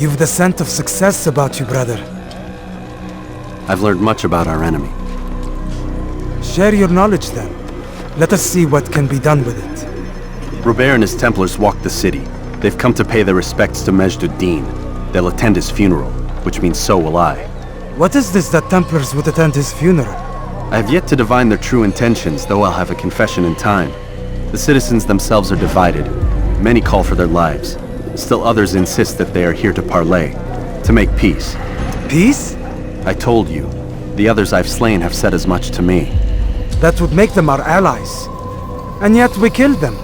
You've the scent of success about you, brother. I've learned much about our enemy. Share your knowledge then. Let us see what can be done with it. Robert and his Templars walked the city. They've come to pay their respects to Majd-ud-Din. They'll attend his funeral, which means so will I. What is this that Templars would attend his funeral? I have yet to divine their true intentions, though I'll have a confession in time. The citizens themselves are divided. Many call for their lives. Still others insist that they are here to parley, to make peace. Peace? I told you. The others I've slain have said as much to me. That would make them our allies. And yet we killed them.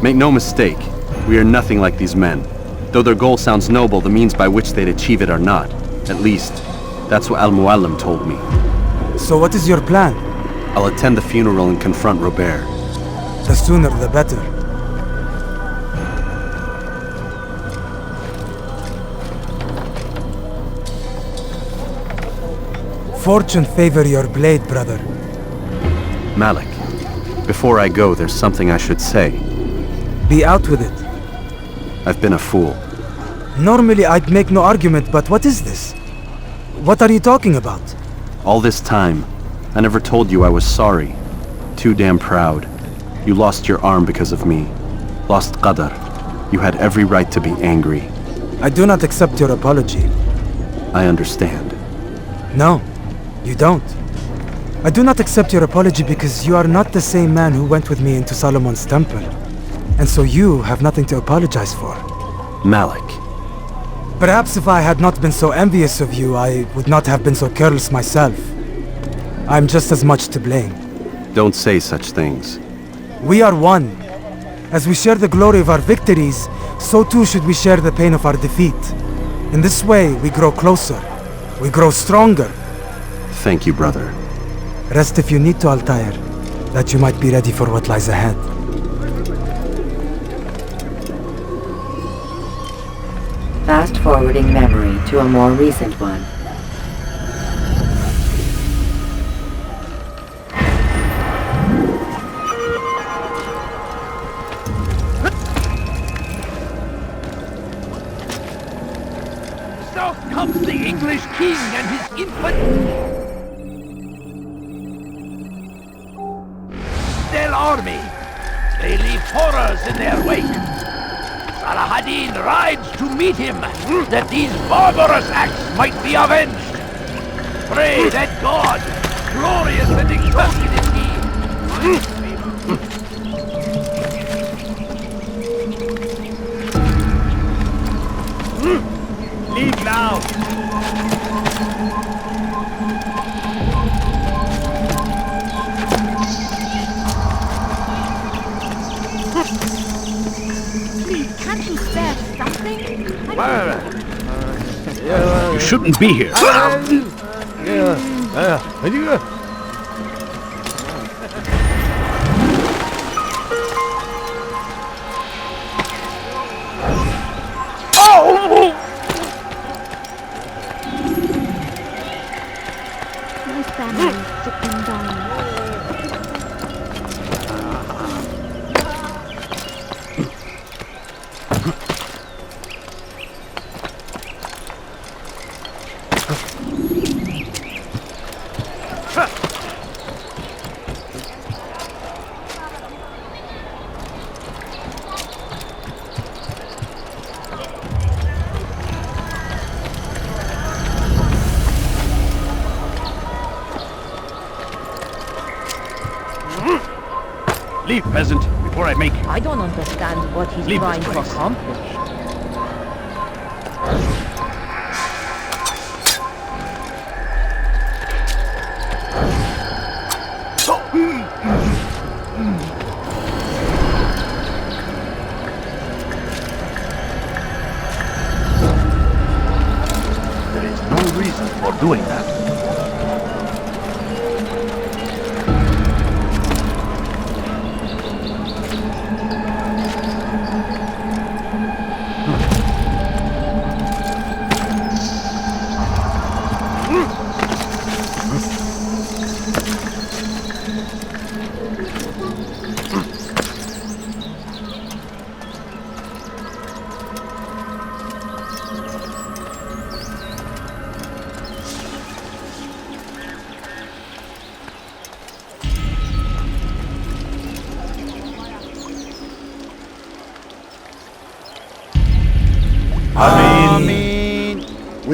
Make no mistake, we are nothing like these men. Though their goal sounds noble, the means by which they'd achieve it are not. At least, that's what Al-Muallim told me. So what is your plan? I'll attend the funeral and confront Robert. The sooner the better. Fortune favor your blade, brother. Malik, before I go, there's something I should say. Be out with it. I've been a fool. Normally I'd make no argument, but what is this? What are you talking about? All this time, I never told you I was sorry. Too damn proud. You lost your arm because of me. Lost Qadar. You had every right to be angry. I do not accept your apology. I understand. No, you don't. I do not accept your apology because you are not the same man who went with me into Solomon's temple. And so you have nothing to apologize for. Malik. Perhaps if I had not been so envious of you, I would not have been so careless myself. I'm just as much to blame. Don't say such things. We are one. As we share the glory of our victories, so too should we share the pain of our defeat. In this way, we grow closer. We grow stronger. Thank you, brother. Rest if you need to, Altair, that you might be ready for what lies ahead. Fast-forwarding memory to a more recent one. South comes the English king and his infant Del army. They leave horrors in their wake. Salah-ad-Din rides to meet him, that these barbarous acts might be avenged. Pray that God, glorious and exalted is he. Leave now. You shouldn't be here. My family is sick and dying. Leave, peasant, before I make... I don't understand what he's Leave trying this to place. accomplish. There is no reason for doing that.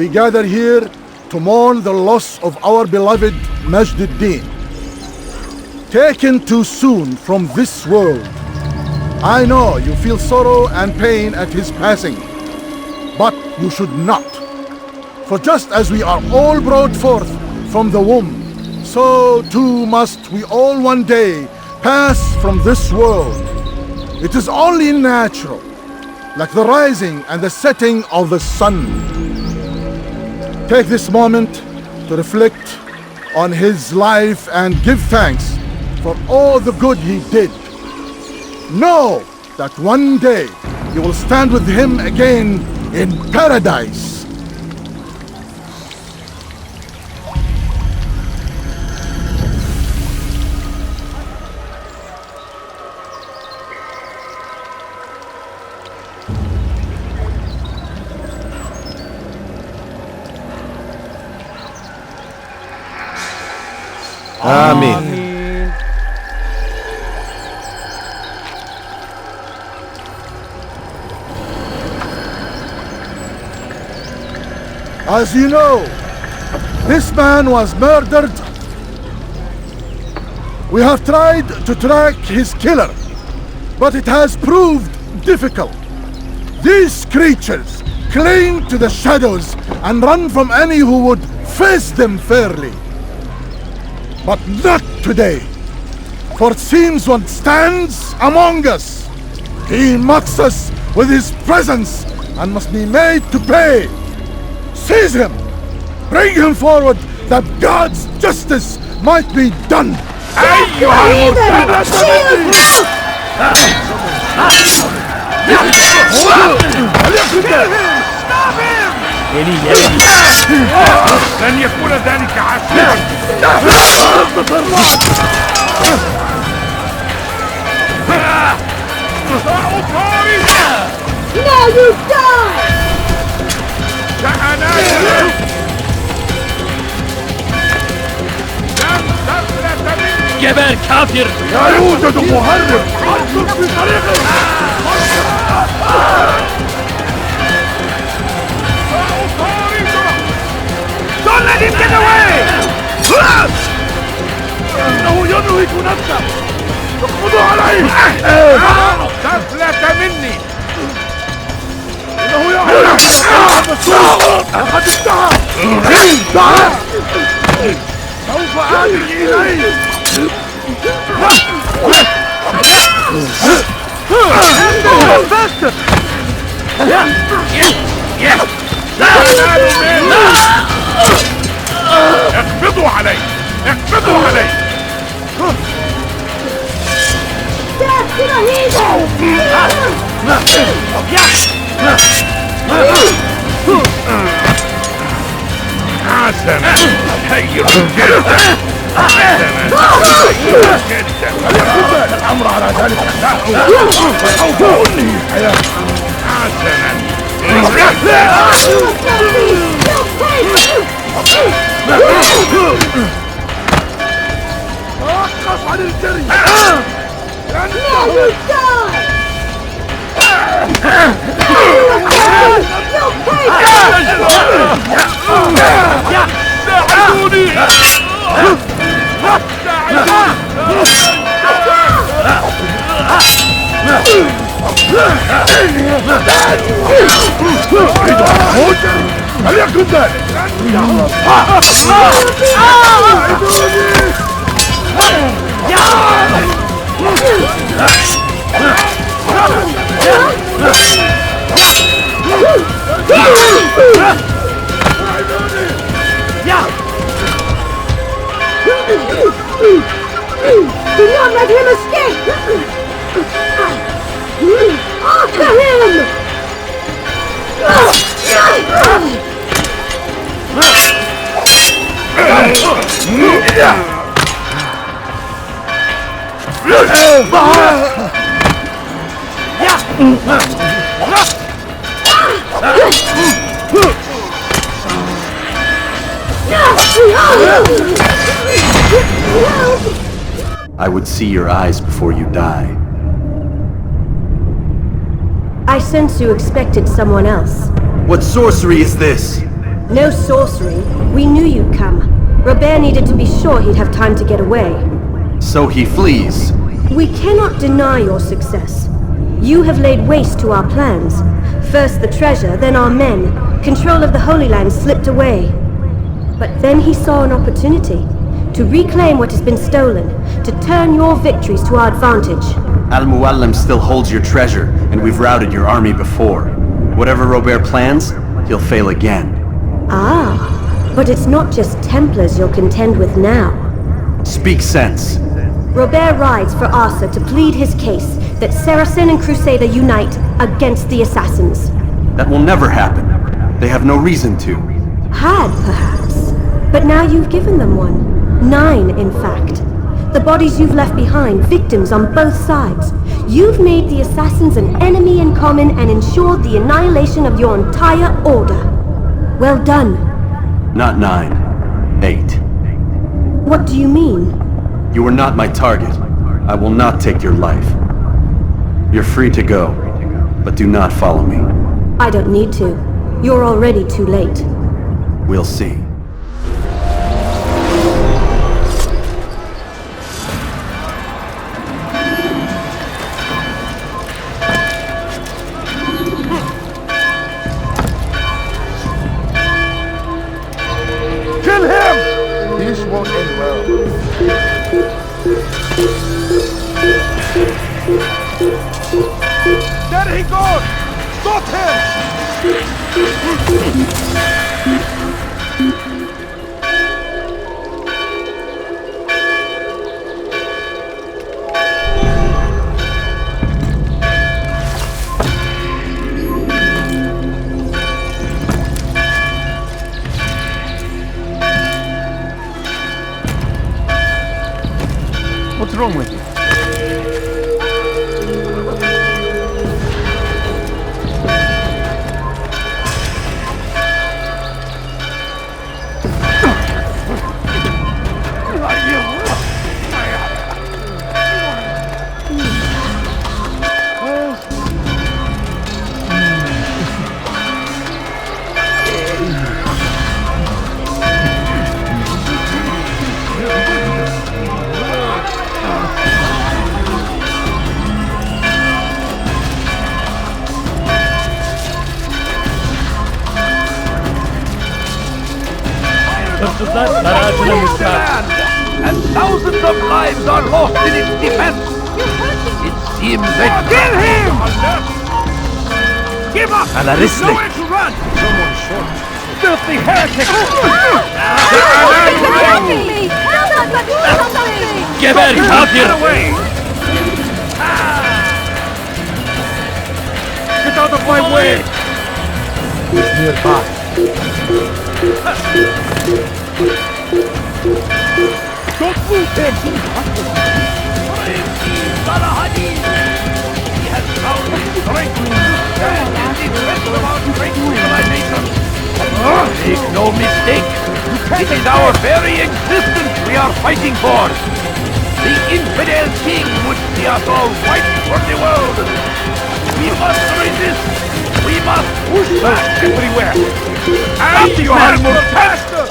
we gather here to mourn the loss of our beloved Majd-ud-Din. Taken too soon from this world. I know you feel sorrow and pain at his passing, but you should not. For just as we are all brought forth from the womb, so too must we all one day pass from this world. It is only natural, like the rising and the setting of the sun. Take this moment to reflect on his life and give thanks for all the good he did. Know that one day you will stand with him again in paradise. Amen. As you know, this man was murdered. We have tried to track his killer, but it has proved difficult. These creatures cling to the shadows and run from any who would face them fairly. But not today, for it seems one stands among us. He mocks us with his presence and must be made to pay. Seize him! Bring him forward that God's justice might be done! لن يكون ذلك عسيرا. Now you die! جبل كافر. لا يوجد مهرب عنك في طريقه. Don't let him get away! إنه ينهك نفسه. اقبضوا عليه. تفلت مني. إنه يعرف. لقد انتهى. سوف آتي إليه. اقبضوا عليه! اقبضوا عليه! حسنا خير جدا. الأمر على ذلك سوف أنهي الحياة. حسنا توقف عن الجري. ساعدوني. هل يكن ذلك؟ Do not let him escape! After him! I would see your eyes before you die. I sense you expected someone else. What sorcery is this? No sorcery. We knew you'd come. Robert needed to be sure he'd have time to get away. So he flees. We cannot deny your success. You have laid waste to our plans. First the treasure, then our men. Control of the Holy Land slipped away. But then he saw an opportunity to reclaim what has been stolen, to turn your victories to our advantage. Al-Muallim still holds your treasure, and we've routed your army before. Whatever Robert plans, he'll fail again. Ah, but it's not just Templars you'll contend with now. Speak sense. Robert rides for Asa to plead his case that Saracen and Crusader unite against the Assassins. That will never happen. They have no reason to. Had, perhaps. But now you've given them one. 9, in fact. The bodies you've left behind, victims on both sides. You've made the Assassins an enemy in common and ensured the annihilation of your entire order. Well done. Not 9. 8. What do you mean? You are not my target. I will not take your life. You're free to go, but do not follow me. I don't need to. You're already too late. We'll see. Kill him! This won't end well. There he goes! Stop What's wrong with you? And thousands of lives are lost in its defense. It seems that... Kill him! Give up! There's nowhere to run! Someone shot. Filthy heretic! Get out of here! Get away! Get out of my way! He's nearby. Don't move him! He has found his strength and is defense of our great civilization. Make no mistake, it is our very existence we are fighting for. The infidel king would see us all wiped from the world. We must resist. We must push back everywhere. And you are more faster!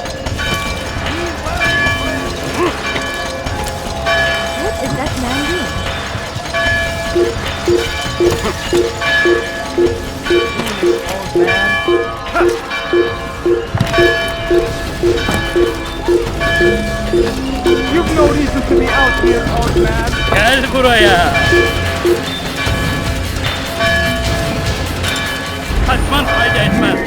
What is that man doing? You've no reason to be out here, old man. Gel buraya. Kaçman fayda etmez.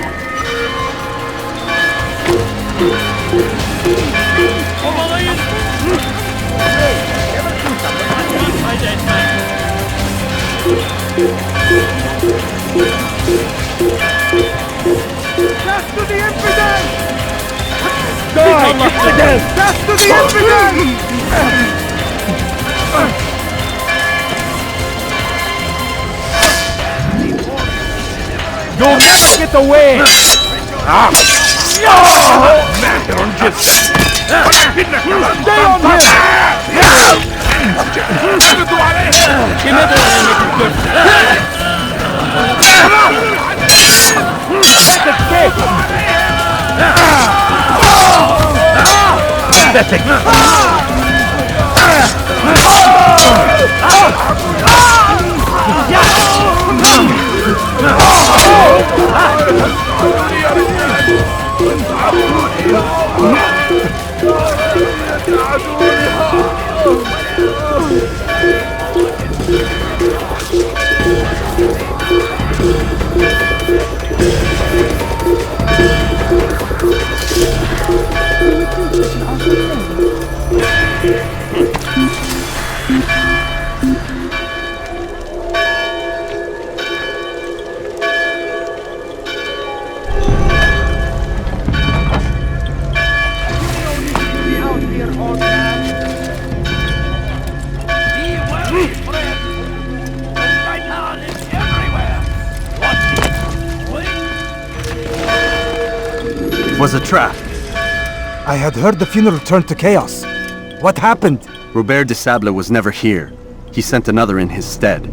Kovalayın. Kaçman fayda etmez. Death to the infidel! Die, infidel! Death to the infidel! You'll never get away! Ah! No! Master on just... Stay on him! Kime dayanmak istiyorsun? Let's escape! pathetic! Was a trap. I had heard the funeral turned to chaos. What happened? Robert de Sable was never here. He sent another in his stead.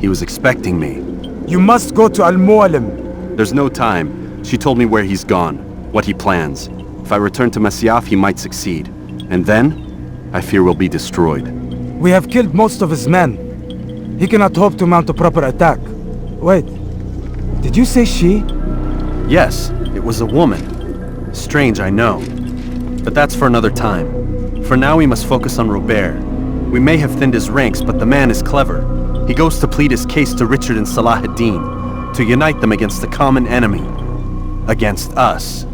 He was expecting me. You must go to Al-Mualim. There's no time. She told me where he's gone, what he plans. If I return to Masyaf, he might succeed. And then, I fear we'll be destroyed. We have killed most of his men. He cannot hope to mount a proper attack. Wait, did you say she? Yes, it was a woman. Strange, I know. But that's for another time. For now, we must focus on Robert. We may have thinned his ranks, but the man is clever. He goes to plead his case to Richard and Salah ad-Din, to unite them against the common enemy. Against us.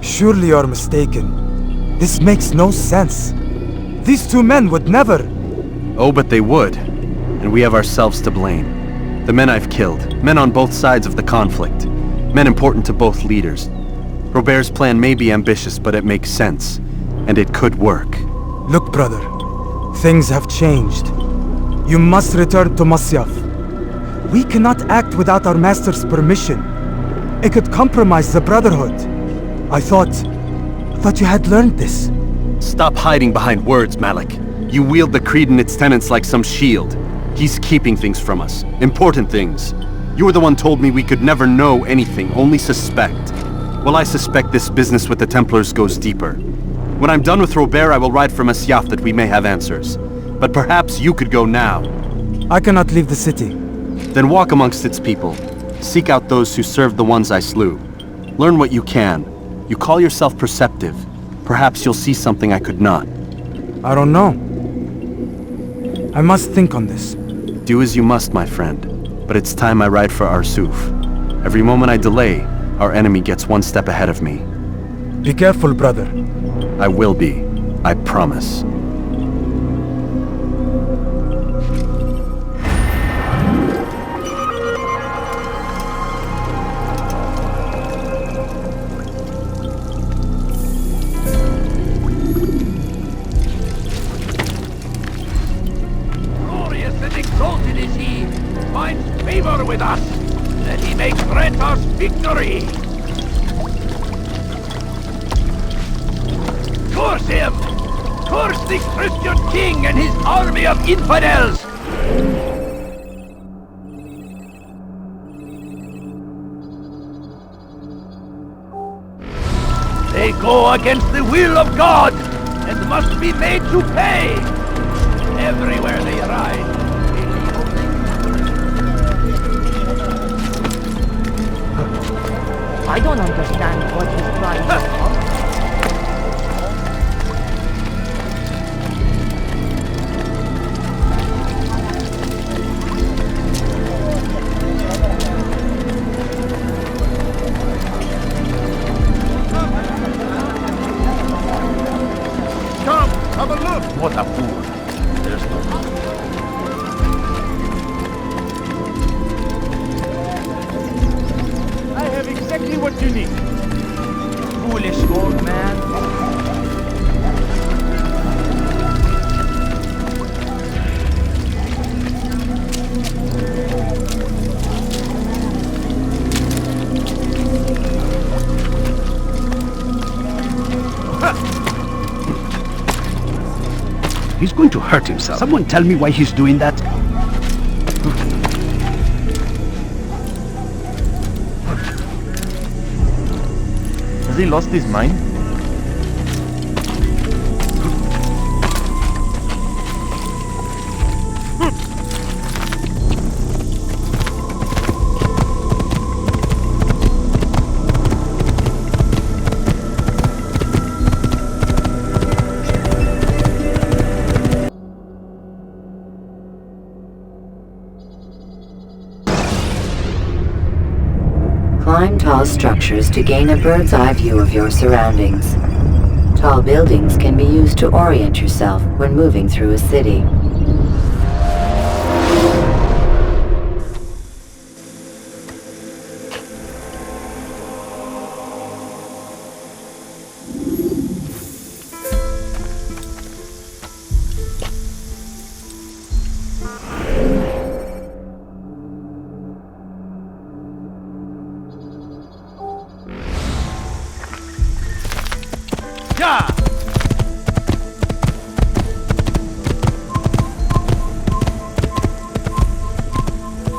Surely you're mistaken. This makes no sense. These two men would never... Oh, but they would. And we have ourselves to blame. The men I've killed, men on both sides of the conflict. Men important to both leaders. Robert's plan may be ambitious, but it makes sense. And it could work. Look, brother. Things have changed. You must return to Masyaf. We cannot act without our master's permission. It could compromise the Brotherhood. I thought you had learned this. Stop hiding behind words, Malik. You wield the creed and its tenets like some shield. He's keeping things from us. Important things. You were the one told me we could never know anything, only suspect. Well, I suspect this business with the Templars goes deeper. When I'm done with Robert, I will ride for Masyaf that we may have answers. But perhaps you could go now. I cannot leave the city. Then walk amongst its people. Seek out those who served the ones I slew. Learn what you can. You call yourself perceptive. Perhaps you'll see something I could not. I don't know. I must think on this. Do as you must, my friend. But it's time I ride for Arsuf. Every moment I delay, our enemy gets one step ahead of me. Be careful, brother. I will be. I promise. Glorious and exalted is he, finds favor with us, that he may grant us victory. Curse him! Curse the Christian king and his army of infidels! They go against the will of God and must be made to pay. Everywhere they ride. I don't understand what he's trying to do. Come, have a look! What a fool. There's no... I have exactly what you need. Foolish old man. He's going to hurt himself. Someone tell me why he's doing that. Has he lost his mind? Climb tall structures to gain a bird's eye view of your surroundings. Tall buildings can be used to orient yourself when moving through a city.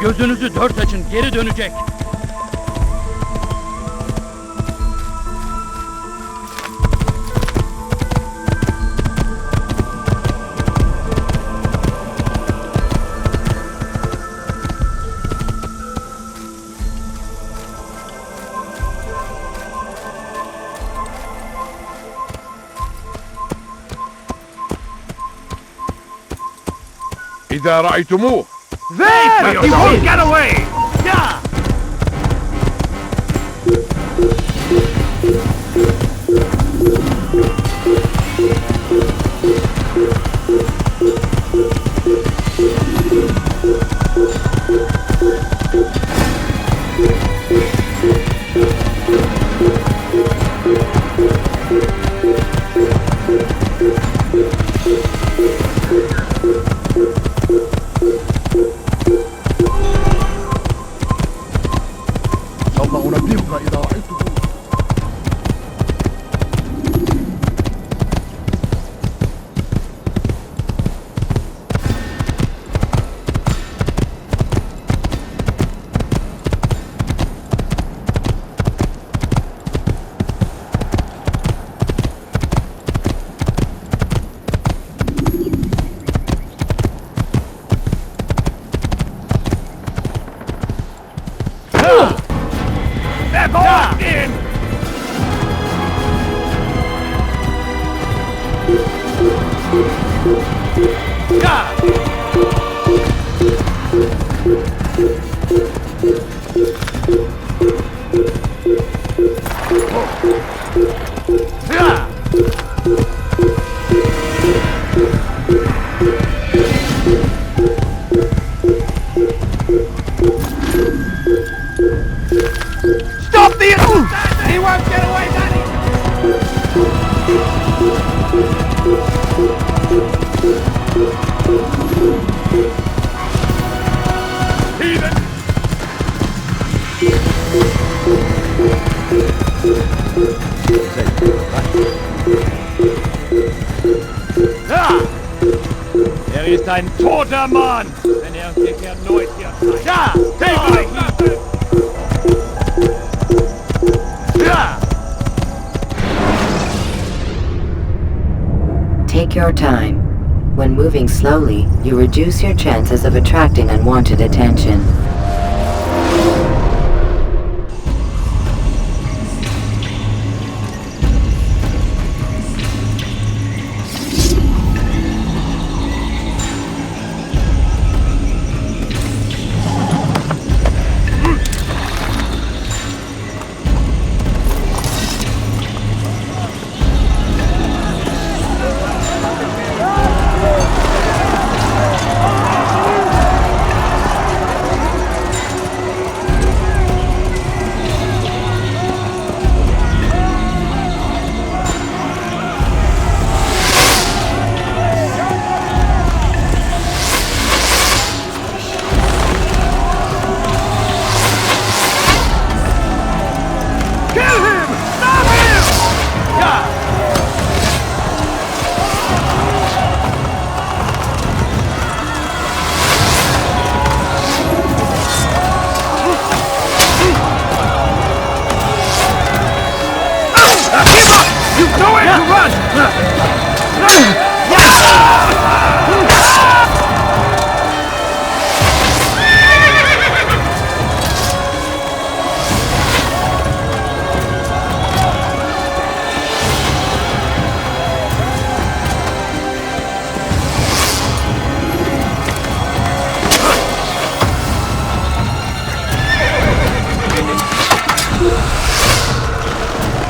Gözünüzü dört açın, geri dönecek. إذا رأيتموه There! He won't get away! Yeah! They're going in! Stop the assassin! He won't get away, Daddy! Heathen! Er ist ein toter Mann, wenn er sich erneut hier zeigt. Ja! Take your time. When moving slowly, you reduce your chances of attracting unwanted attention.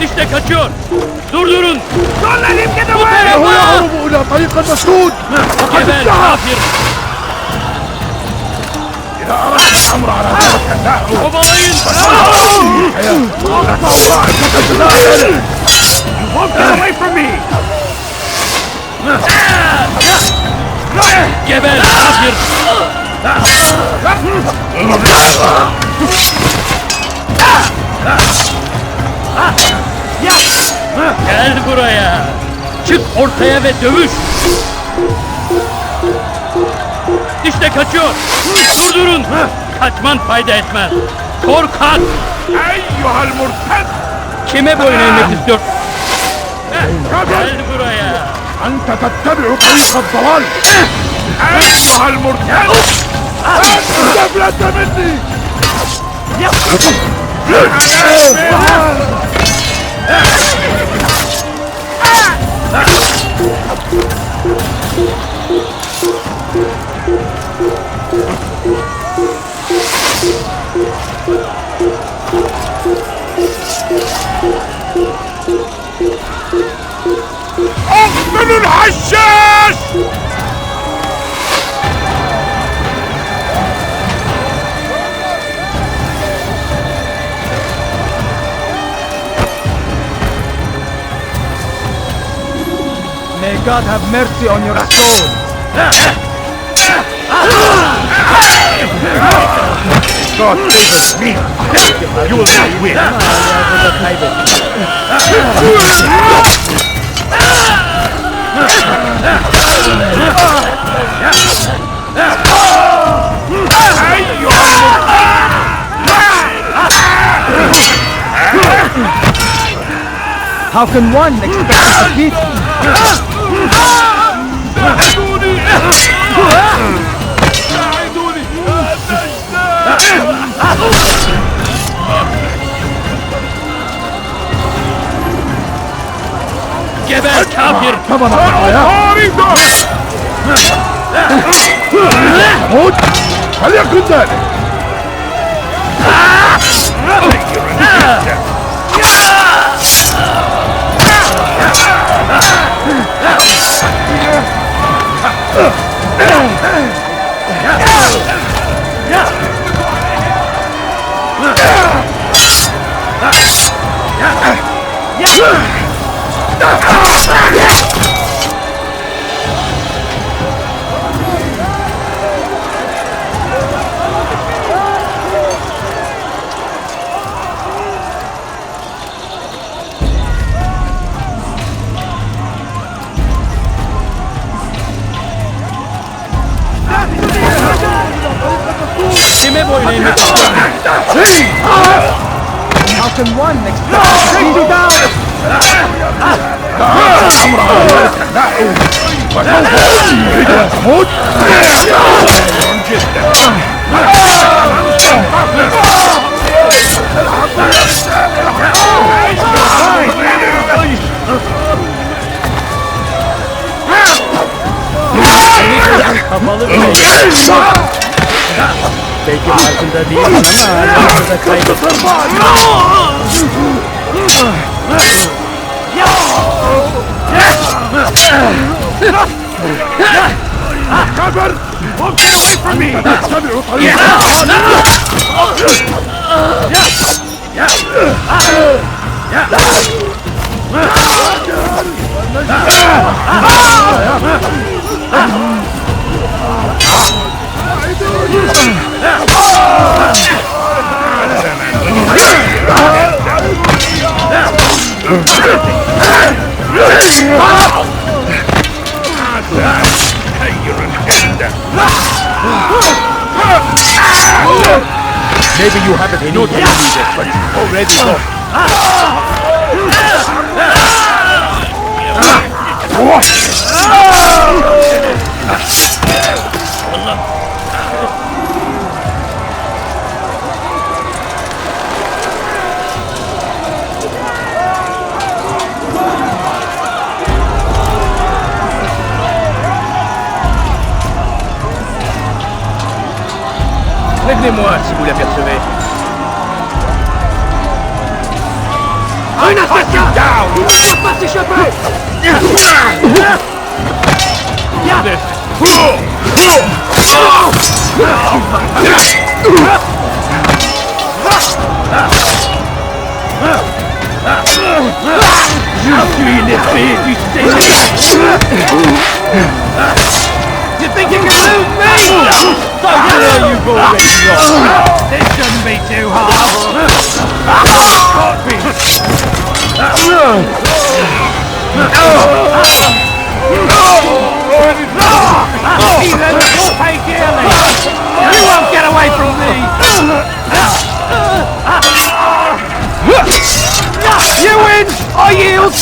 İşte kaçıyor. Durdurun. Don't let him get Bu away! هو tarafa. يهرب إلى طريق المسدود فقد Geber انتهى kafir. إذا أردت الأمر على ذلك Kovalayın. Won't get away from me! Geber kafir. Gel buraya. Çık ortaya ve dövüş. İşte kaçıyor. Durdurun. Kaçman fayda etmez. Korkak. أيها المرتد! Kime boyun eğmek istiyor? Gel buraya. أنت تتبع طريق الضلال أيها المرتد! استفلت مني اقتلوا الحشاش! May God have mercy on your soul. God favors me! You will not win! How can one expect to defeat? Geber kafir. ثمن الحياة موت فليكن ذلك Kime boyun eğmek istiyor? How can one expect to take you down? الأمر على ذلك فسوف موت Kapalı bir belki farkında değilsin ama burada kaybettim. Cover! Won't get away from me! تتبع طريق Maybe you haven't been noticing this, but it's already gone. Prévenez-moi si vous l'apercevez. I cut you down! You think you can lose me? Don't tell you've already lost. This shouldn't be too hard. You'll pay dearly. You won't get away from me. You win. I yield.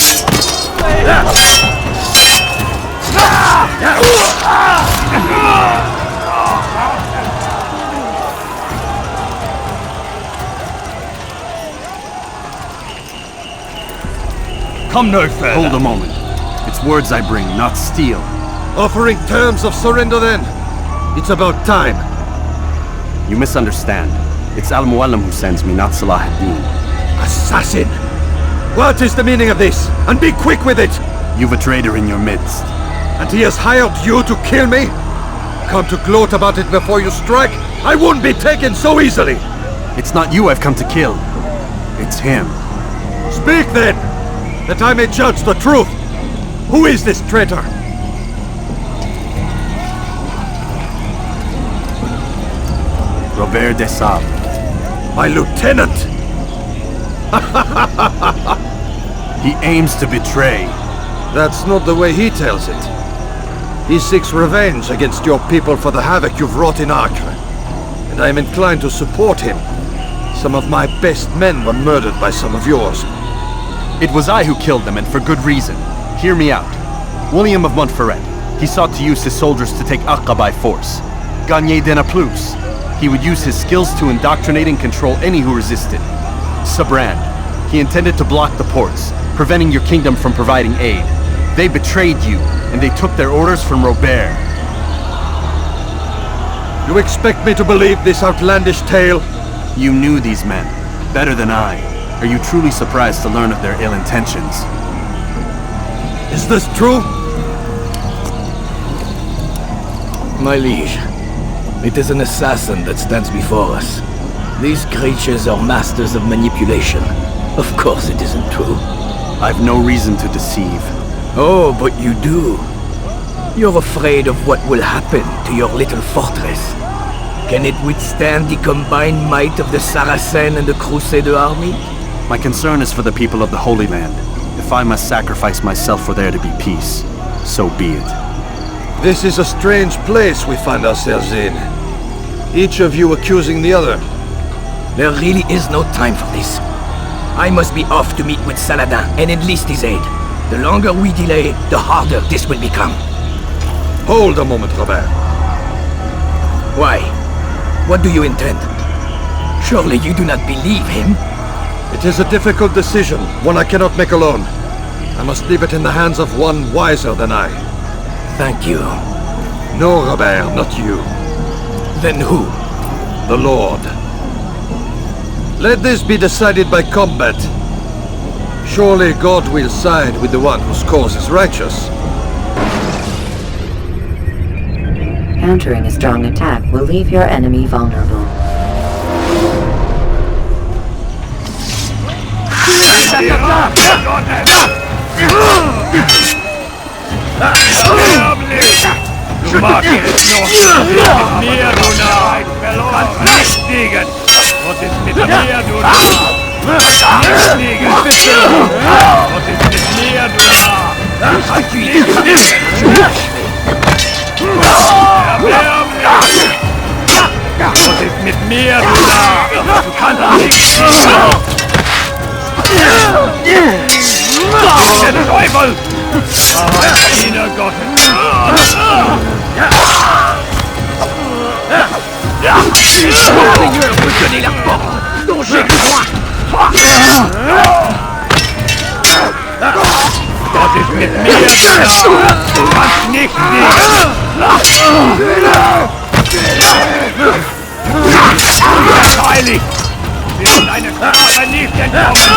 Come no further. Hold a moment. It's words I bring, not steel. Offering terms of surrender then? It's about time. You misunderstand. It's Al-Mualim who sends me, not Salah ad-Din. Assassin! What is the meaning of this? And be quick with it! You've a traitor in your midst. And he has hired you to kill me? Come to gloat about it before you strike? I won't be taken so easily! It's not you I've come to kill. It's him. Speak then, that I may judge the truth. Who is this traitor? Robert de Sable. My lieutenant! He aims to betray. That's not the way he tells it. He seeks revenge against your people for the havoc you've wrought in Acre. And I am inclined to support him. Some of my best men were murdered by some of yours. It was I who killed them, and for good reason. Hear me out. William of Montferrat. He sought to use his soldiers to take Acre by force. Gagné de Naplouse. He would use his skills to indoctrinate and control any who resisted. Sabrand. He intended to block the ports, preventing your kingdom from providing aid. They betrayed you, and they took their orders from Robert. You expect me to believe this outlandish tale? You knew these men, better than I. Are you truly surprised to learn of their ill intentions? Is this true? My liege, it is an assassin that stands before us. These creatures are masters of manipulation. Of course it isn't true. I've no reason to deceive. Oh, but you do. You're afraid of what will happen to your little fortress. Can it withstand the combined might of the Saracen and the Crusader army? My concern is for the people of the Holy Land. If I must sacrifice myself for there to be peace, so be it. This is a strange place we find ourselves in. Each of you accusing the other. There really is no time for this. I must be off to meet with Saladin and enlist his aid. The longer we delay, the harder this will become. Hold a moment, Robert. Why? What do you intend? Surely you do not believe him? It is a difficult decision, one I cannot make alone. I must leave it in the hands of one wiser than I. Thank you. No, Robert, not you. Then who? The Lord. Let this be decided by combat. Surely God will side with the one whose cause is righteous. Countering a strong attack will leave your enemy vulnerable. Du mag es noch mehr, du Narr! Du kannst nicht fliegen! Was ist mit mir, du Narr? Nicht fliegen! Was ist mit mir, du Narr? Du kannst nicht fliegen! Was ist mit mir, du Narr? Du kannst nicht fliegen! Der Teufel! Diener Gottes! Seigneur, retenez la porte! Danger droit! Was ist mit mir, du kannst nicht fliegen! Heilig! Wir sind eine Sklave nicht entkommen!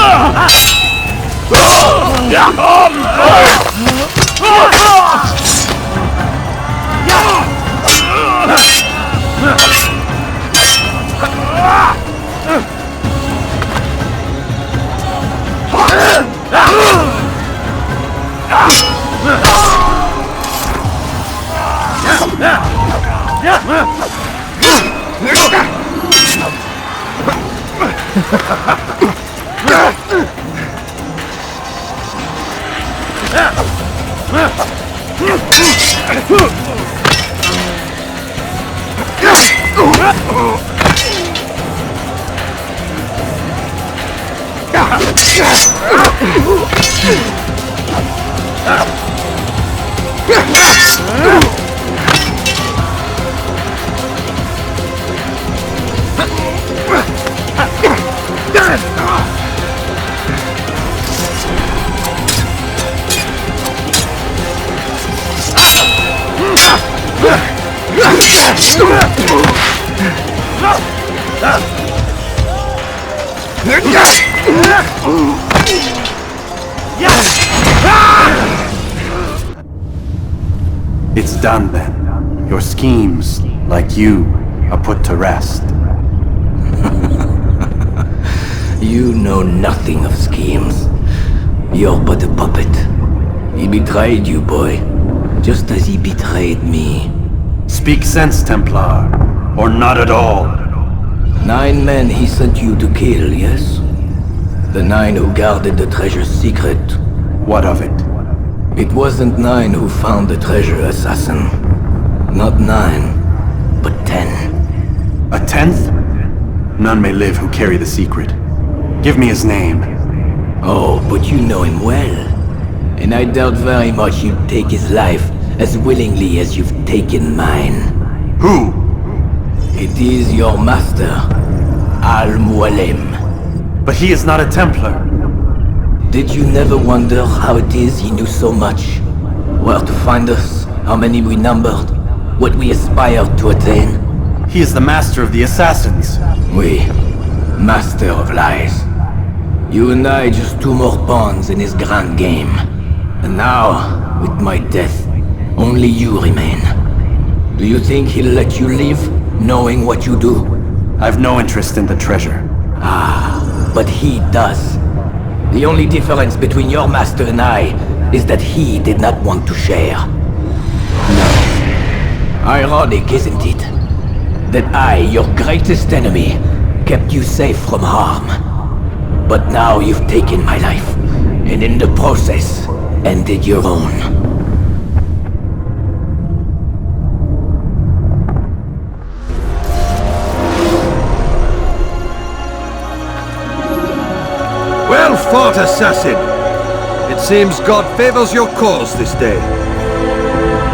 It's done then. Your schemes, like you, are put to rest. You know nothing of schemes. You're but a puppet. He betrayed you, boy. Just as he betrayed me. Speak sense, Templar. Or not at all. 9 men he sent you to kill, yes? The 9 who guarded the treasure's secret. What of it? It wasn't 9 who found the treasure, assassin. Not 9, but 10. A 10th? None may live who carry the secret. Give me his name. Oh, but you know him well. And I doubt very much you'd take his life as willingly as you've taken mine. Who? It is your master, Al-Mualim. But he is not a Templar. Did you never wonder how it is he knew so much? Where to find us, how many we numbered, what we aspired to attain? He is the master of the assassins. Oui, master of lies. You and I just 2 more pawns in his grand game. And now, with my death, only you remain. Do you think he'll let you live, knowing what you do? I've no interest in the treasure. Ah, but he does. The only difference between your master and I is that he did not want to share. No. Ironic, isn't it? That I, your greatest enemy, kept you safe from harm. But now you've taken my life, and in the process, ended your own. Well fought, assassin! It seems God favors your cause this day.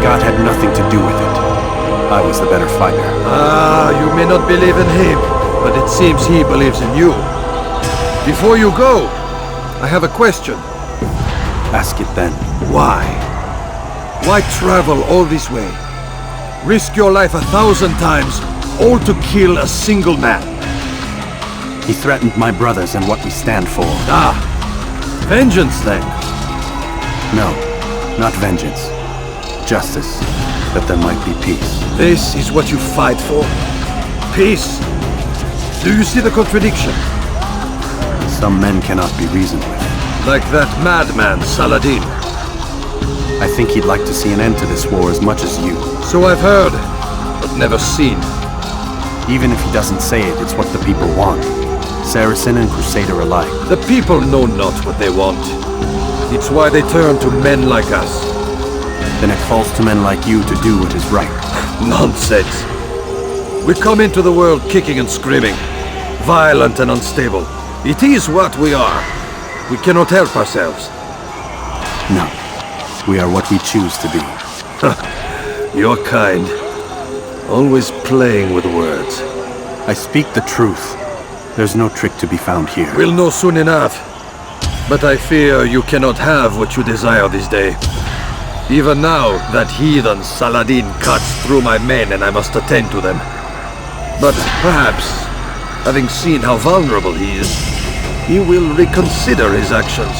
God had nothing to do with it. I was the better fighter. Ah, you may not believe in him, but it seems he believes in you. Before you go, I have a question. Ask it then. Why? Why travel all this way? Risk your life 1,000 times, all to kill a single man. He threatened my brothers and what we stand for. Ah, vengeance then? No, not vengeance. Justice, that there might be peace. This is what you fight for? Peace? Do you see the contradiction? Some men cannot be reasoned with. Like that madman, Saladin. I think he'd like to see an end to this war as much as you. So I've heard, but never seen. Even if he doesn't say it, it's what the people want. Saracen and Crusader alike. The people know not what they want. It's why they turn to men like us. Then it falls to men like you to do what is right. Nonsense. We come into the world kicking and screaming, violent and unstable. It is what we are. We cannot help ourselves. No. We are what we choose to be. Your kind. Always playing with words. I speak the truth. There's no trick to be found here. We'll know soon enough. But I fear you cannot have what you desire this day. Even now, that heathen Saladin cuts through my men and I must attend to them. But perhaps, having seen how vulnerable he is, he will reconsider his actions.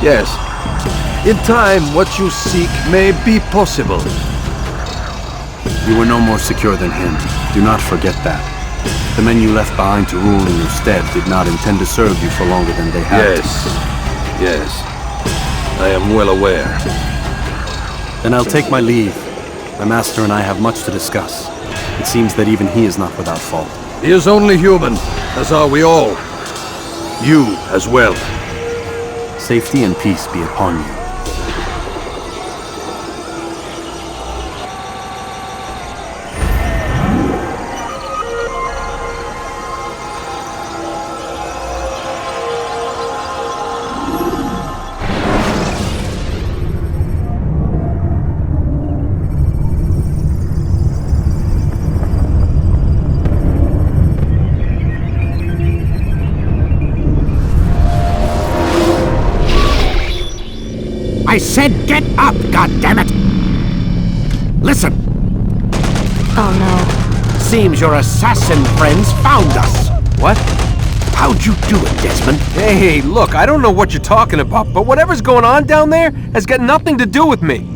Yes, in time what you seek may be possible. You were no more secure than him. Do not forget that. The men you left behind to rule in your stead did not intend to serve you for longer than they had. Yes. I am well aware. Then I'll take my leave. My master and I have much to discuss. It seems that even he is not without fault. He is only human, as are we all. You as well. Safety and peace be upon you. I said get up, goddammit! Listen! Oh no. Seems your assassin friends found us. What? How'd you do it, Desmond? Hey, look, I don't know what you're talking about, but whatever's going on down there has got nothing to do with me.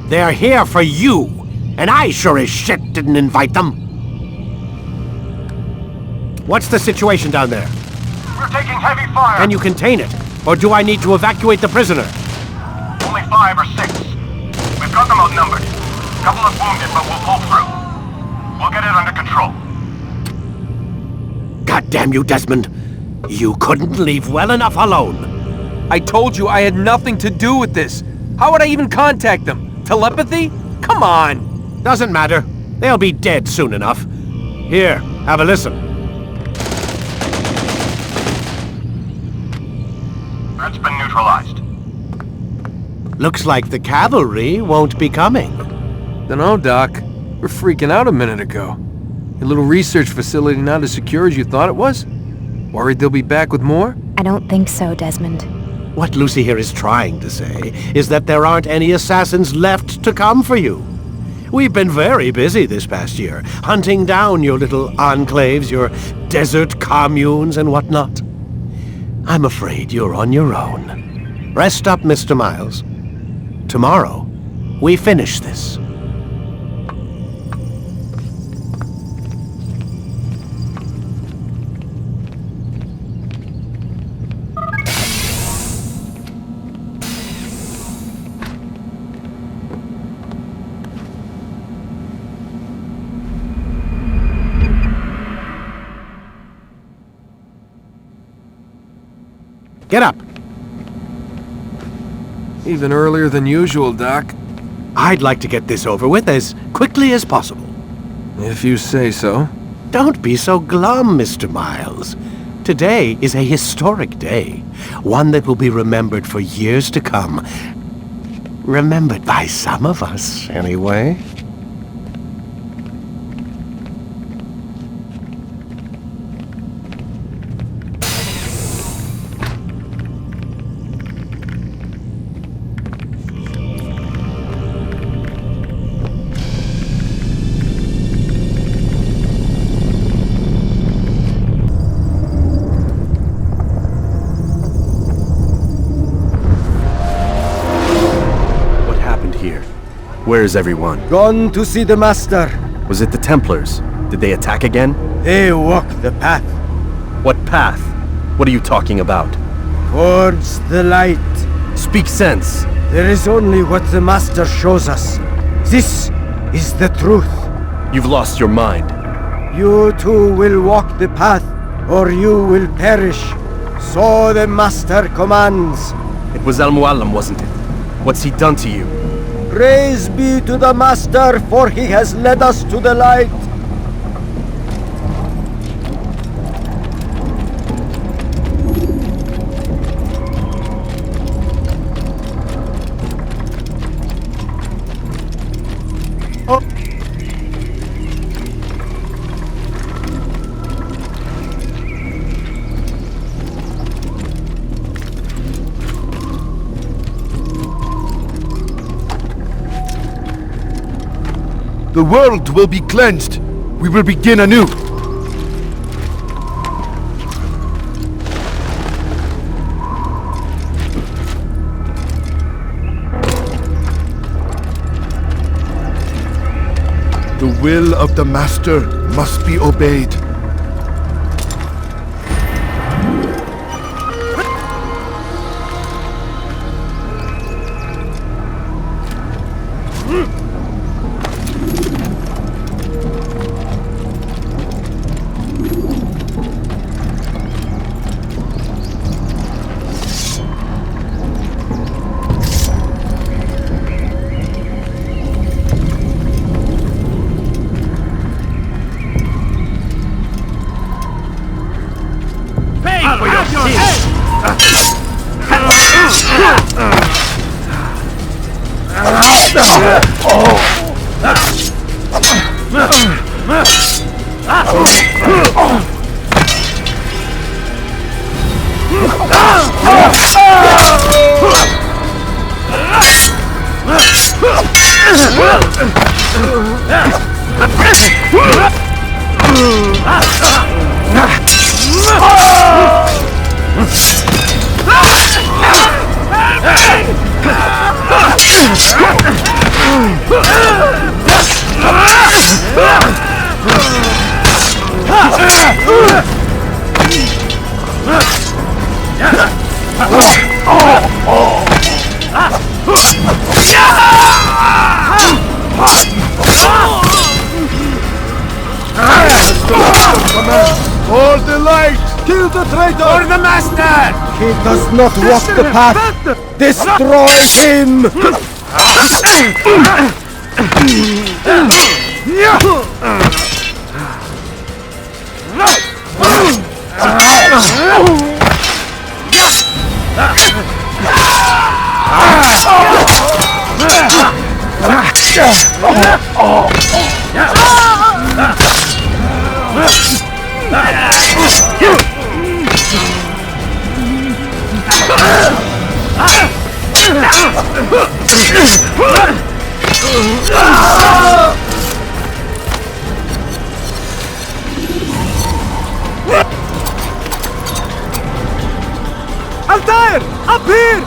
They're here for you, and I sure as shit didn't invite them. What's the situation down there? We're taking heavy fire. Can you contain it? Or do I need to evacuate the prisoner? Only 5 or 6. We've got them outnumbered. Couple of wounded, but we'll pull through. We'll get it under control. God damn you, Desmond. You couldn't leave well enough alone. I told you I had nothing to do with this. How would I even contact them? Telepathy? Come on. Doesn't matter. They'll be dead soon enough. Here, have a listen. That's been neutralized. Looks like the cavalry won't be coming. Dunno, Doc. We're freaking out a minute ago. Your little research facility not as secure as you thought it was? Worried they'll be back with more? I don't think so, Desmond. What Lucy here is trying to say is that there aren't any assassins left to come for you. We've been very busy this past year, hunting down your little enclaves, your desert communes and whatnot. I'm afraid you're on your own. Rest up, Mr. Miles. Tomorrow, we finish this. Get up! Even earlier than usual, Doc. I'd like to get this over with as quickly as possible. If you say so. Don't be so glum, Mr. Miles. Today is a historic day. One that will be remembered for years to come. Remembered by some of us, anyway. Where is everyone? Gone to see the Master. Was it the Templars? Did they attack again? They walk the path. What path? What are you talking about? Towards the light. Speak sense. There is only what the Master shows us. This is the truth. You've lost your mind. You too will walk the path, or you will perish. So the Master commands. It was Al-Mualim, wasn't it? What's he done to you? Praise be to the Master, for he has led us to the light. The world will be cleansed. We will begin anew. The will of the Master must be obeyed. Hold the light! Kill the traitor! For the master! He does not walk the path! Destroy him! Altair! Up here!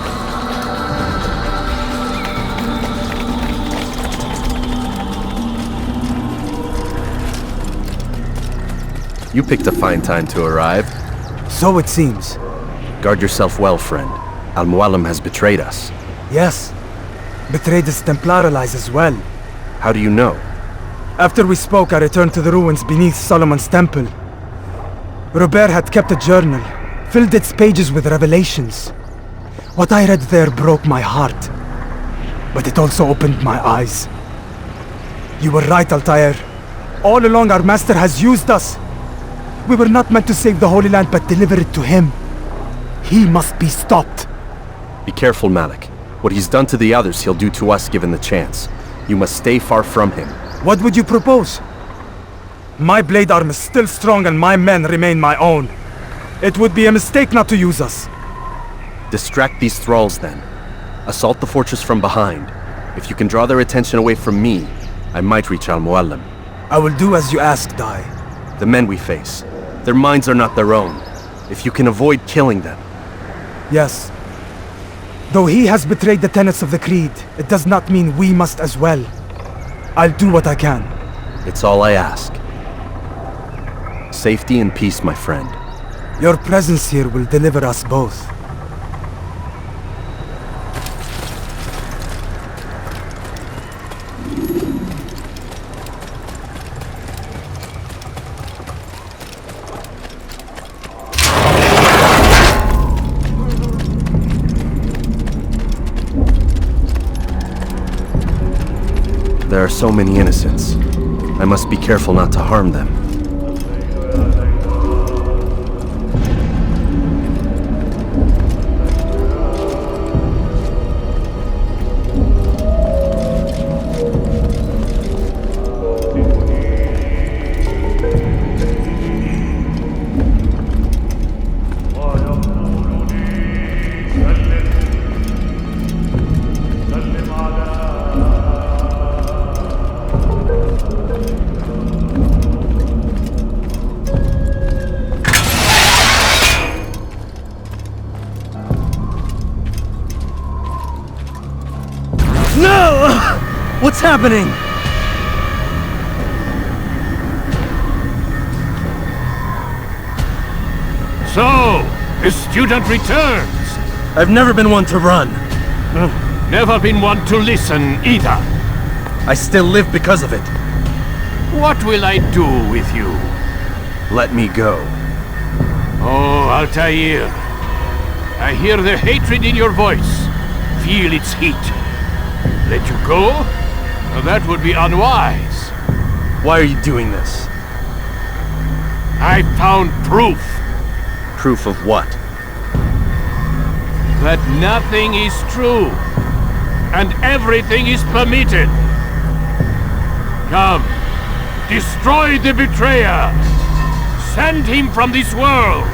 You picked a fine time to arrive. So it seems. Guard yourself well, friend. Al-Mualim has betrayed us. Yes. Betrayed his Templar allies as well. How do you know? After we spoke, I returned to the ruins beneath Solomon's temple. Robert had kept a journal, filled its pages with revelations. What I read there broke my heart. But it also opened my eyes. You were right, Altair. All along our master has used us. We were not meant to save the Holy Land, but deliver it to him. He must be stopped. Be careful, Malik. What he's done to the others, he'll do to us given the chance. You must stay far from him. What would you propose? My blade arm is still strong and my men remain my own. It would be a mistake not to use us. Distract these thralls then. Assault the fortress from behind. If you can draw their attention away from me, I might reach Al-Mualim. I will do as you ask, Dai. The men we face, their minds are not their own. If you can avoid killing them. Yes. Though he has betrayed the tenets of the Creed, it does not mean we must as well. I'll do what I can. It's all I ask. Safety and peace, my friend. Your presence here will deliver us both. There are so many innocents. I must be careful not to harm them. What's happening? So, a student returns. I've never been one to run. Never been one to listen either. I still live because of it. What will I do with you? Let me go. Oh, Altair. I hear the hatred in your voice. Feel its heat. Let you go? That would be unwise. Why are you doing this? I found proof. Proof of what? That nothing is true. And everything is permitted. Come. Destroy the betrayer. Send him from this world.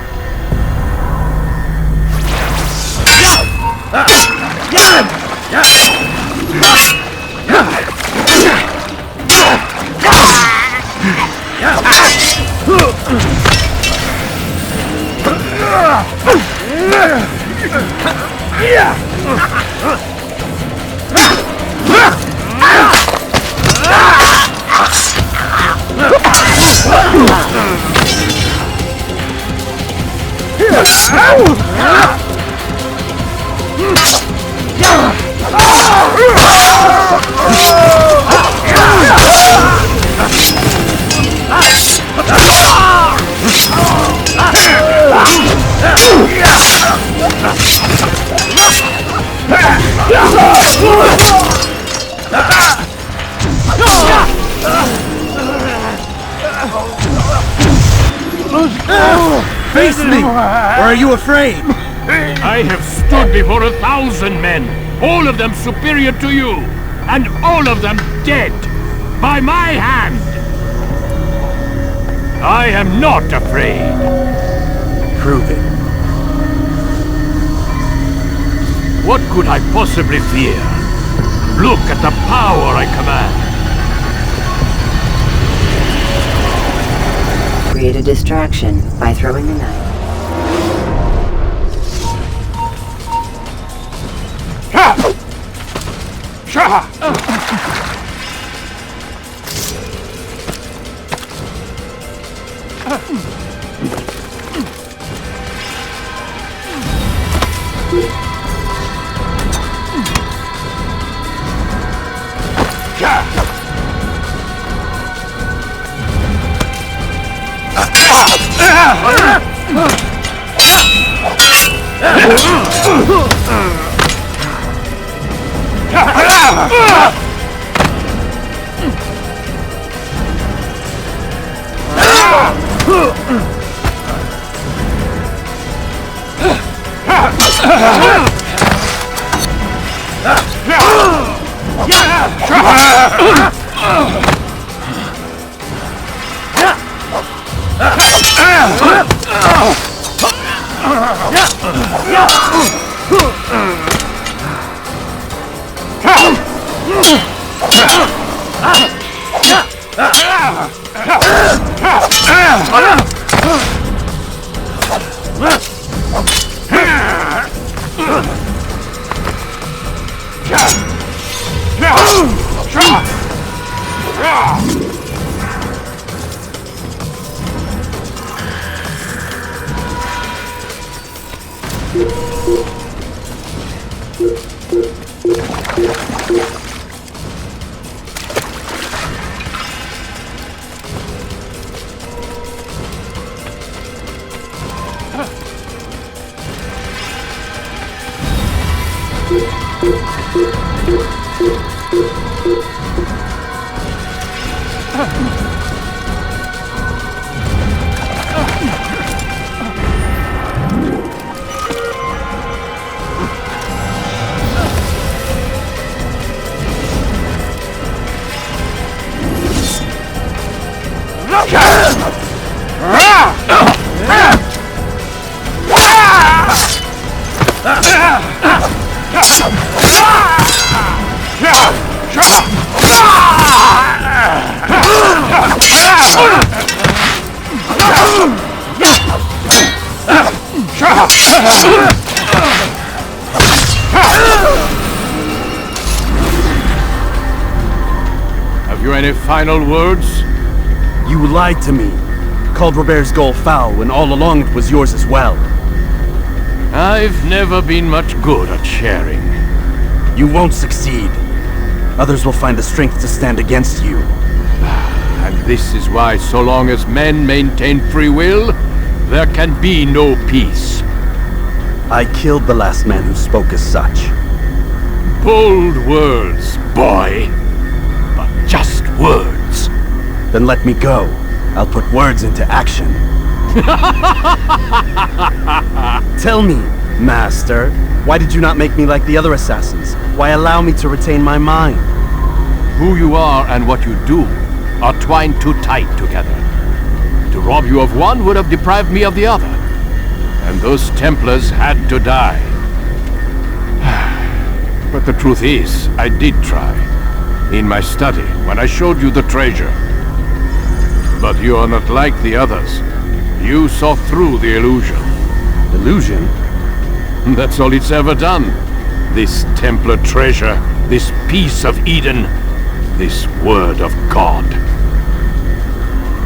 Face me! Or are you afraid? I have stood before 1,000 men, all of them superior to you, and all of them dead, by my hand. I am not afraid. Prove it. What could I possibly fear? Look at the power I command. Create a distraction by throwing a knife. Have you any final words? You lied to me. Called Robert's goal foul when all along it was yours as well. I've never been much good at sharing. You won't succeed. Others will find the strength to stand against you. And this is why so long as men maintain free will, there can be no peace. I killed the last man who spoke as such. Bold words, boy. But just words. Then let me go. I'll put words into action. Tell me, Master, why did you not make me like the other assassins? Why allow me to retain my mind? Who you are and what you do are twined too tight together. To rob you of one would have deprived me of the other. And those Templars had to die. But the truth is, I did try. In my study, when I showed you the treasure. But you are not like the others. You saw through the illusion. Illusion? That's all it's ever done. This Templar treasure, this piece of Eden, this word of God.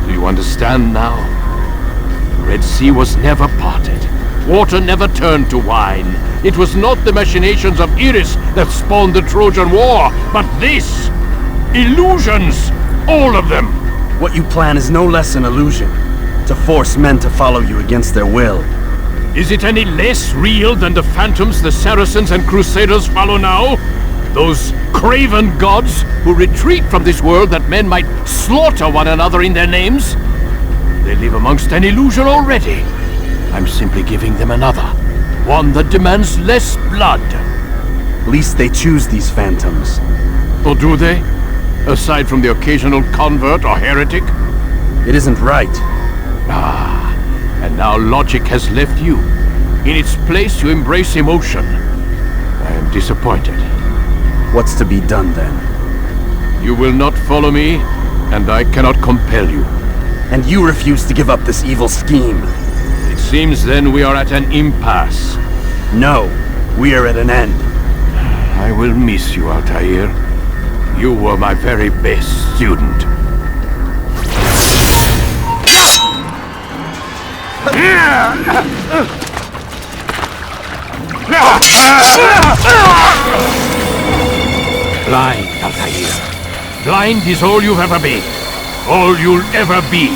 Do you understand now? The Red Sea was never parted. Water never turned to wine. It was not the machinations of Iris that spawned the Trojan War, but this! Illusions! All of them! What you plan is no less an illusion. To force men to follow you against their will. Is it any less real than the phantoms the Saracens and Crusaders follow now? Those craven gods who retreat from this world that men might slaughter one another in their names? They live amongst an illusion already. I'm simply giving them another. One that demands less blood. At least they choose these phantoms. Or do they? Aside from the occasional convert or heretic? It isn't right. Ah, and now logic has left you. In its place you embrace emotion. I am disappointed. What's to be done then? You will not follow me, and I cannot compel you. And you refuse to give up this evil scheme. It seems then we are at an impasse. No, we are at an end. I will miss you, Altair. You were my very best student. Blind, Altair. Blind is all you've ever been. All you'll ever be.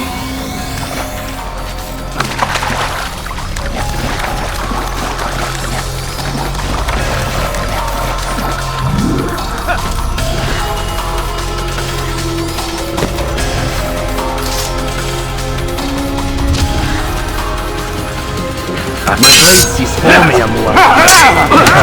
Ma Gracie sfomi, amore.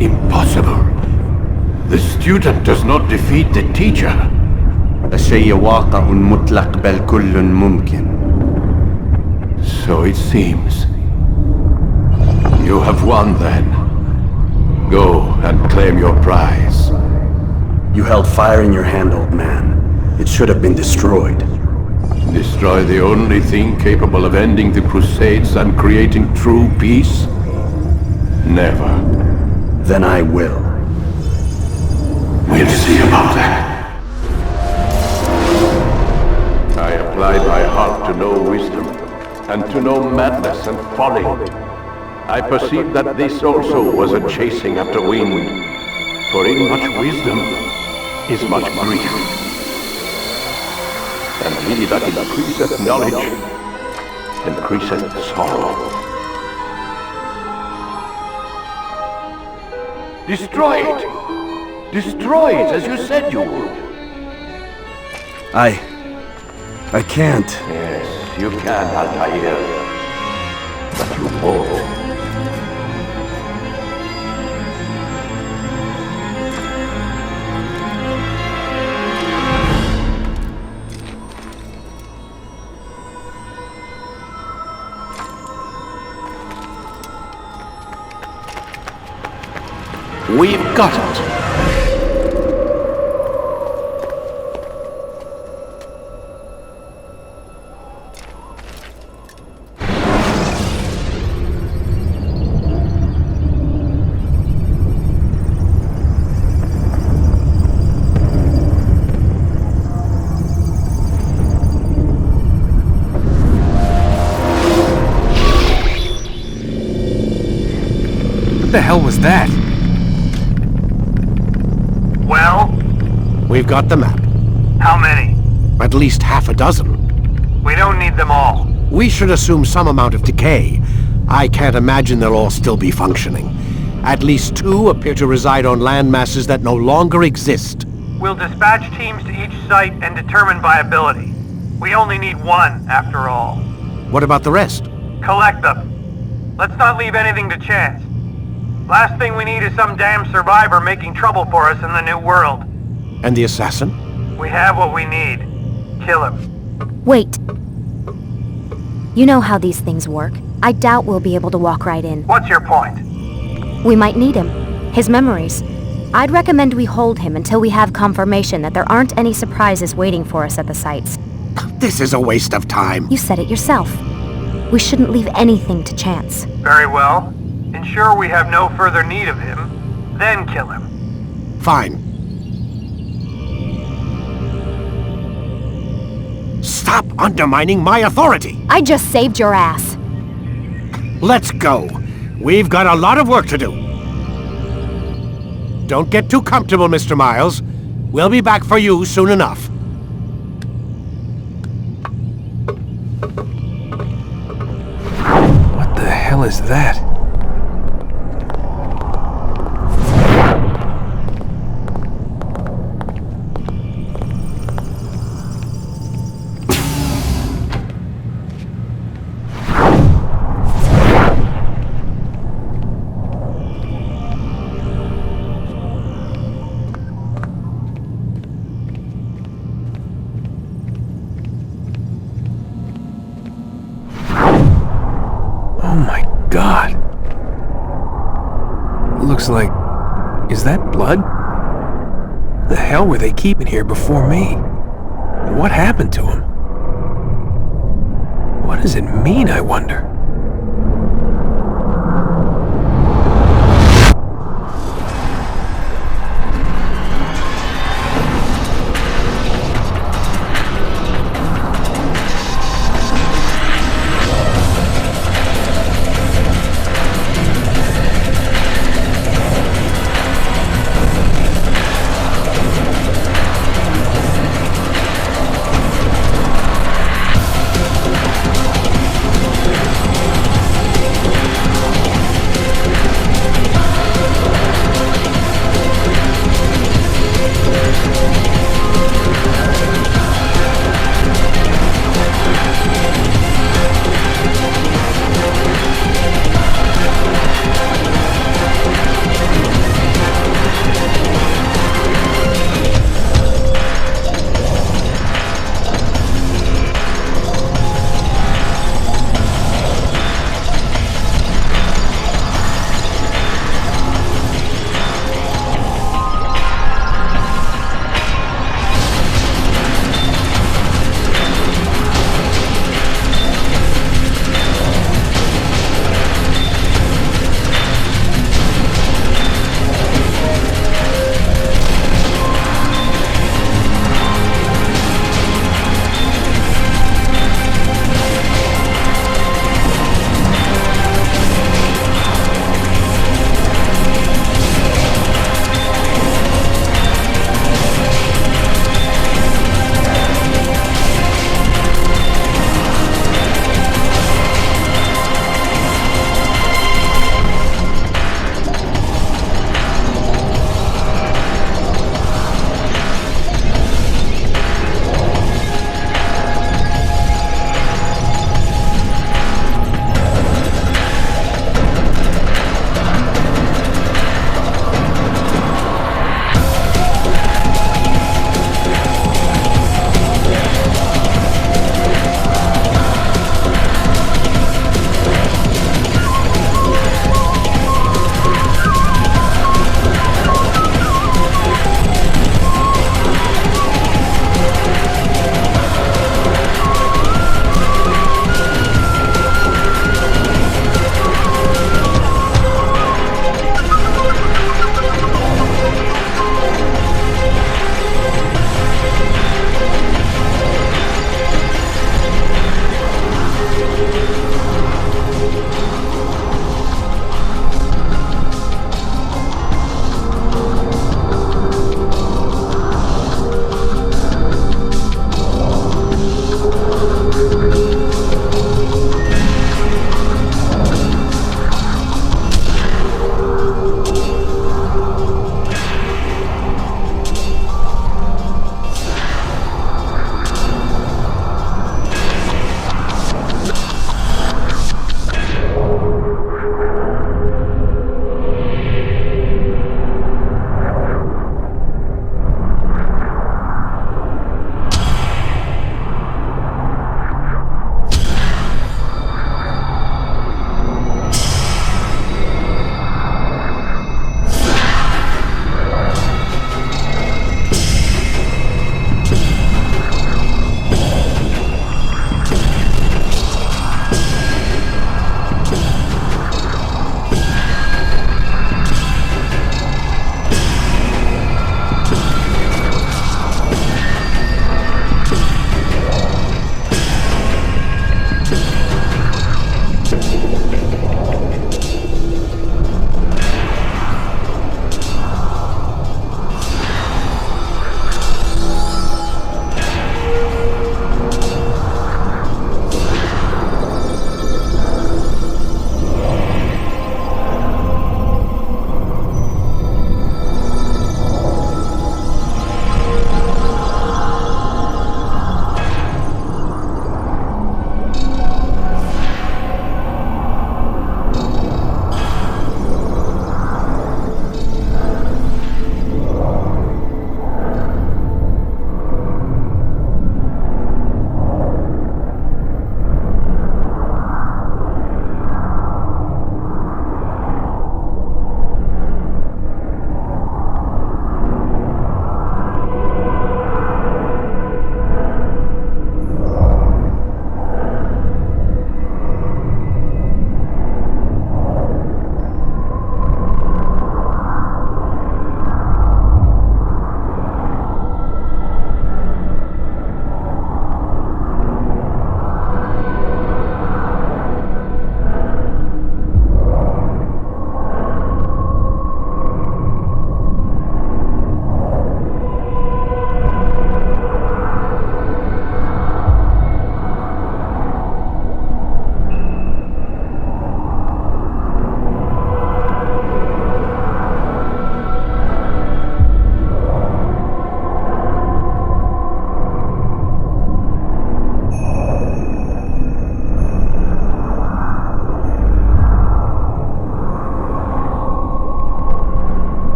Impossible. The student does not defeat the teacher. الشيء واقع مطلق بل كل ممكن. So it seems. You have won then. Go and claim your prize. You held fire in your hand, old man. It should have been destroyed. Destroy the only thing capable of ending the Crusades and creating true peace? Never. Then I will. We'll see about that. I applied my heart to know wisdom, and to know madness and folly. I perceived that this also was a chasing after wind, for in much wisdom is much grief. And he that increaseth knowledge increaseth sorrow. Destroy it! Destroy it as you said you would! I can't. Yes, you can, Altair. But you won't. We've got it! What the hell was that? Well? We've got the map. How many? At least half a dozen. We don't need them all. We should assume some amount of decay. I can't imagine they'll all still be functioning. At least 2 appear to reside on land masses that no longer exist. We'll dispatch teams to each site and determine viability. We only need 1, after all. What about the rest? Collect them. Let's not leave anything to chance. Last thing we need is some damn survivor making trouble for us in the new world. And the assassin? We have what we need. Kill him. Wait. You know how these things work. I doubt we'll be able to walk right in. What's your point? We might need him. His memories. I'd recommend we hold him until we have confirmation that there aren't any surprises waiting for us at the sites. This is a waste of time. You said it yourself. We shouldn't leave anything to chance. Very well. Ensure we have no further need of him, then kill him. Fine. Stop undermining my authority! I just saved your ass. Let's go. We've got a lot of work to do. Don't get too comfortable, Mr. Miles. We'll be back for you soon enough. What the hell is that? Oh my God. Looks like... Is that blood? The hell were they keeping here before me? And what happened to him? What does it mean, I wonder?